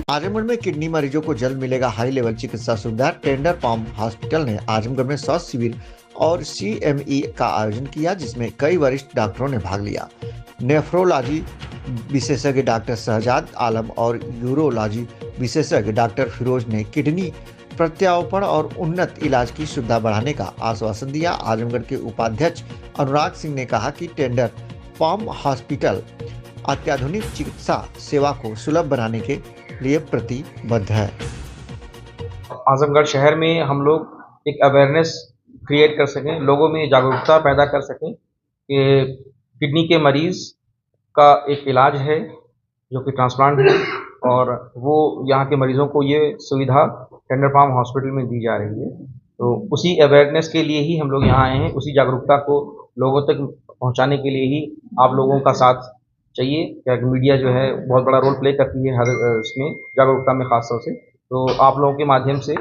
आजमगढ़ में किडनी मरीजों को जल्द मिलेगा हाई लेवल चिकित्सा सुविधा। टेंडर पाम हॉस्पिटल ने आजमगढ़ में स्वास्थ्य शिविर और CME का आयोजन किया, जिसमें कई वरिष्ठ डॉक्टरों ने भाग लिया। नेफ्रोलॉजी विशेषज्ञ डॉक्टर शहजाद आलम और यूरोलॉजी विशेषज्ञ डॉक्टर फिरोज ने किडनी प्रत्यारोपण और उन्नत इलाज की सुविधा बढ़ाने का आश्वासन दिया। आजमगढ़ के उपाध्यक्ष अनुराग सिंह ने कहा कि टेंडर पाम हॉस्पिटल अत्याधुनिक चिकित्सा सेवा को सुलभ बनाने के लिए प्रतिबद्ध है। आजमगढ़ शहर में हम लोग एक अवेयरनेस क्रिएट कर सकें, लोगों में जागरूकता पैदा कर सकें कि किडनी के मरीज़ का एक इलाज है जो कि ट्रांसप्लांट है, और वो यहाँ के मरीज़ों को ये सुविधा टेंडर पाम हॉस्पिटल में दी जा रही है। तो उसी अवेयरनेस के लिए ही हम लोग यहाँ आए हैं, उसी जागरूकता को लोगों तक पहुँचाने के लिए ही आप लोगों का साथ चाहिए। क्या मीडिया जो है बहुत बड़ा रोल प्ले करती है हर इसमें जागरूकता में, ख़ास तौर से। तो आप लोगों के माध्यम से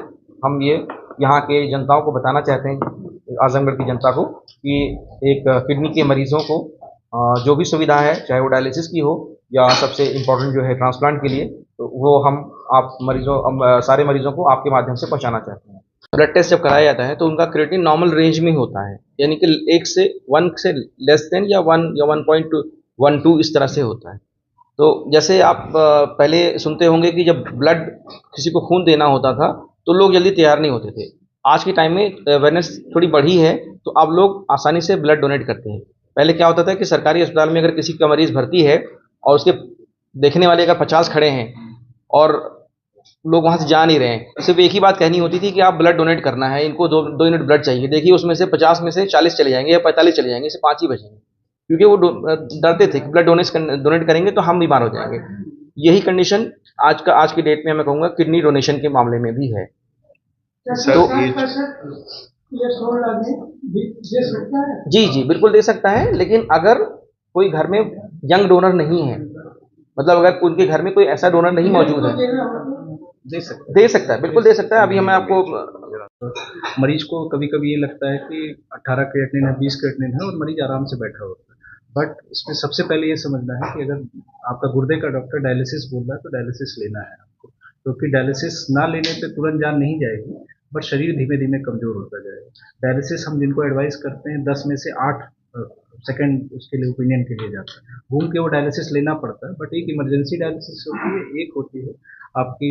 हम ये यहाँ के जनताओं को बताना चाहते हैं, आजमगढ़ की जनता को, कि एक किडनी के मरीज़ों को जो भी सुविधा है, चाहे वो डायलिसिस की हो या सबसे इम्पोर्टेंट जो है ट्रांसप्लांट के लिए, तो वो हम सारे मरीज़ों को आपके माध्यम से पहुँचाना चाहते हैं। ब्लड टेस्ट जब कराया जाता है तो उनका क्रिएटिनिन नॉर्मल रेंज में होता है, यानी कि 1 से लेस देन या 1 या 1.12 इस तरह से होता है। तो जैसे आप पहले सुनते होंगे कि जब ब्लड किसी को खून देना होता था तो लोग जल्दी तैयार नहीं होते थे। आज के टाइम में अवेयरनेस थोड़ी बढ़ी है, तो अब लोग आसानी से ब्लड डोनेट करते हैं। पहले क्या होता था कि सरकारी अस्पताल में अगर किसी का मरीज़ भर्ती है और उसके देखने वाले अगर 50 खड़े हैं और लोग वहाँ से जा नहीं रहे हैं, सिर्फ एक ही बात कहनी होती थी कि आप ब्लड डोनेट करना है, इनको 2 यूनिट ब्लड चाहिए। देखिए उसमें से 50 में से 40 चले जाएंगे या 45 चले जाएंगे, सिर्फ 5 ही बचेंगे, क्योंकि वो डरते थे कि ब्लड डोनेट करेंगे तो हम बीमार हो जाएंगे। यही कंडीशन आज की डेट में मैं कहूँगा किडनी डोनेशन के मामले में भी है। तो जी बिल्कुल दे सकता है, लेकिन अगर कोई घर में यंग डोनर नहीं है, मतलब अगर उनके घर में कोई ऐसा डोनर नहीं मौजूद है, दे सकता है, बिल्कुल दे सकता है। अभी मैं आपको मरीज को कभी कभी ये लगता है कि 18 क्रिएटिनिन है, 20 क्रिएटिनिन है, और मरीज आराम से बैठा होता है। बट इसमें सबसे पहले ये समझना है कि अगर आपका गुर्दे का डॉक्टर डायलिसिस बोल रहा है तो डायलिसिस लेना है आपको, क्योंकि डायलिसिस ना लेने पे तुरंत जान नहीं जाएगी, बट शरीर धीमे धीमे कमजोर होता जाएगा। डायलिसिस हम जिनको एडवाइस करते हैं 10 में से 8 सेकंड उसके लिए ओपिनियन के लिए जाता है, घूम के वो डायलिसिस लेना पड़ता है। बट एक इमरजेंसी डायलिसिस होती है, एक होती है आपकी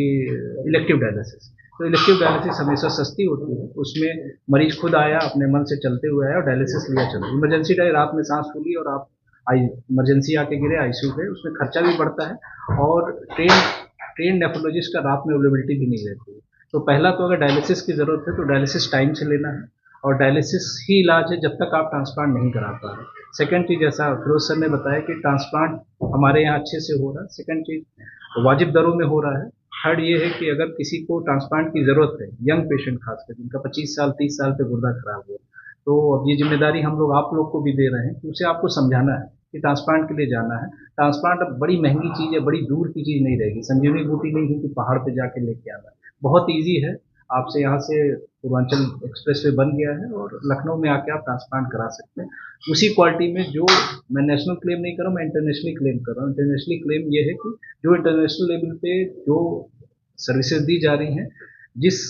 इलेक्टिव डायलिसिस। तो इलेक्टिव डायलिसिस हमेशा सस्ती होती है, उसमें मरीज खुद आया, अपने मन से चलते हुए आया और डायलिसिस लिया चला। इमरजेंसी डायल रात में सांस फूली और आप इमरजेंसी आके गिरे, ICU गए, उसमें खर्चा भी बढ़ता है और ट्रेन नेफ्रोलॉजिस्ट का रात में अवेलेबिलिटी भी नहीं रहती है। तो पहला तो अगर डायलिसिस की जरूरत है तो डायलिसिस टाइम से लेना है, और डायलिसिस ही इलाज है जब तक आप ट्रांसप्लांट नहीं करा पा रहे। सेकेंड चीज़, जैसा फिरोज सर ने बताया कि ट्रांसप्लांट हमारे यहाँ अच्छे से हो रहा है। सेकेंड चीज़ वाजिब दरों में हो रहा है। थर्ड ये है कि अगर किसी को ट्रांसप्लांट की ज़रूरत है, यंग पेशेंट खासकर जिनका 25 साल 30 साल पे गुर्दा खराब हुआ, तो अब ये जिम्मेदारी हम लोग आप लोग को भी दे रहे हैं कि उसे आपको समझाना है कि ट्रांसप्लांट के लिए जाना है। ट्रांसप्लांट अब बड़ी महंगी चीज़ है, बड़ी दूर की चीज़ नहीं रहेगी। संजीवनी बूटी नहीं है कि पहाड़ पे जाके लेके आना है, बहुत ईजी है। आपसे यहाँ से पूर्वांचल एक्सप्रेस वे बन गया है और लखनऊ में आके आप ट्रांसप्लांट करा सकते हैं उसी क्वालिटी में। जो मैं नेशनल क्लेम नहीं कर रहा हूँ, मैं इंटरनेशनली क्लेम कर रहा हूँ। इंटरनेशनली क्लेम ये है कि जो इंटरनेशनल लेवल पे जो सर्विसेज दी जा रही हैं, जिस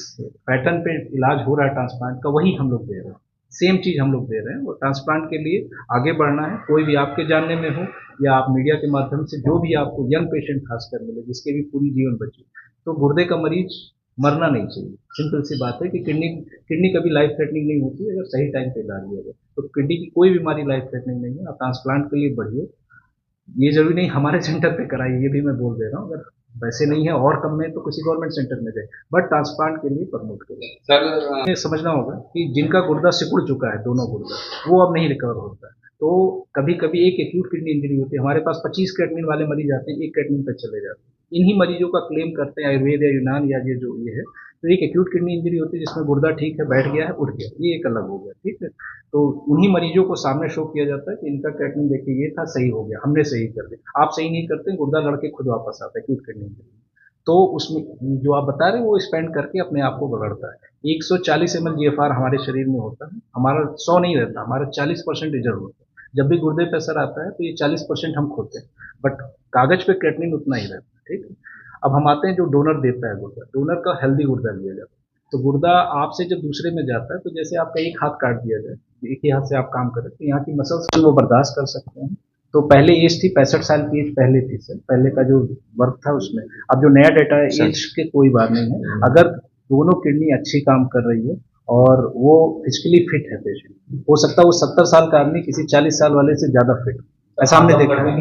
पैटर्न पे इलाज हो रहा है ट्रांसप्लांट का, वही हम लोग दे रहे हैं। सेम चीज़ हम लोग दे रहे हैं, और ट्रांसप्लांट के लिए आगे बढ़ना है। कोई भी आपके जानने में हो या आप मीडिया के माध्यम से जो भी आपको यंग पेशेंट खासकर मिले जिसके भी पूरी जीवन बचे, तो गुर्दे का मरीज मरना नहीं चाहिए। सिंपल सी बात है कि किडनी कभी लाइफ थ्रेटनिंग नहीं होती अगर सही टाइम पे इलाज लिया जाए। तो किडनी की कोई बीमारी लाइफ थ्रेटनिंग नहीं है। आप ट्रांसप्लांट के लिए बढ़िए, ये जरूरी नहीं हमारे सेंटर पे कराइए, ये भी मैं बोल दे रहा हूँ। अगर वैसे नहीं है और कम में तो किसी गवर्नमेंट सेंटर में जाए, बट ट्रांसप्लांट के लिए प्रमोट करें। सर समझना होगा कि जिनका गुर्दा सिकुड़ चुका है, दोनों गुर्दा, वो अब नहीं रिकवर होता है। तो कभी कभी एक एक्यूट किडनी इंजरी होती है, हमारे पास 25 क्रेटनिन वाले मरीज आते हैं, 1 क्रेटनिन पर चले जाते हैं। इन्हीं मरीजों का क्लेम करते हैं आयुर्वेद या यूनान या ये जो ये है। तो एक एक्यूट किडनी इंजरी होती है जिसमें गुर्दा ठीक है, बैठ गया है, उठ गया, ये एक अलग हो गया, ठीक है। तो उन्हीं मरीजों को सामने शो किया जाता है कि इनका क्रेटनिन देखिए ये था, सही हो गया, हमने सही कर दिया। आप सही नहीं करते, गुर्दा लड़के खुद वापस आता है एक्यूट किडनी इंजरी। तो उसमें जो आप बता रहे हैं वो स्पेंड करके अपने आप को बगड़ता है। 140 ml GFR हमारे शरीर में होता है, हमारा 100 नहीं रहता, हमारा 40% रिजर्व होता है। जब भी गुर्दे पे असर आता है तो ये 40% हम खोते हैं, बट कागज पे क्रेटनिन उतना ही रहता है, ठीक है। अब हम आते हैं जो डोनर देता है गुर्दा, डोनर का हेल्दी गुर्दा लिया जाता है। तो गुर्दा आपसे जब दूसरे में जाता है, तो जैसे आपका एक हाथ काट दिया जाए, एक ही हाथ से आप काम करें, तो यहाँ की मसल्स वो बर्दाश्त कर सकते हैं। तो पहले एज थी 65 साल की एज पहले थी सर, पहले का जो वर्क था उसमें। अब जो नया डेटा है, एज के कोई बात नहीं है, अगर दोनों किडनी अच्छी काम कर रही है और वो फिजिकली फिट है पेशेंट, हो सकता है वो 70 साल का आदमी किसी 40 साल वाले से ज्यादा फिट, ऐसा हमने देखा है।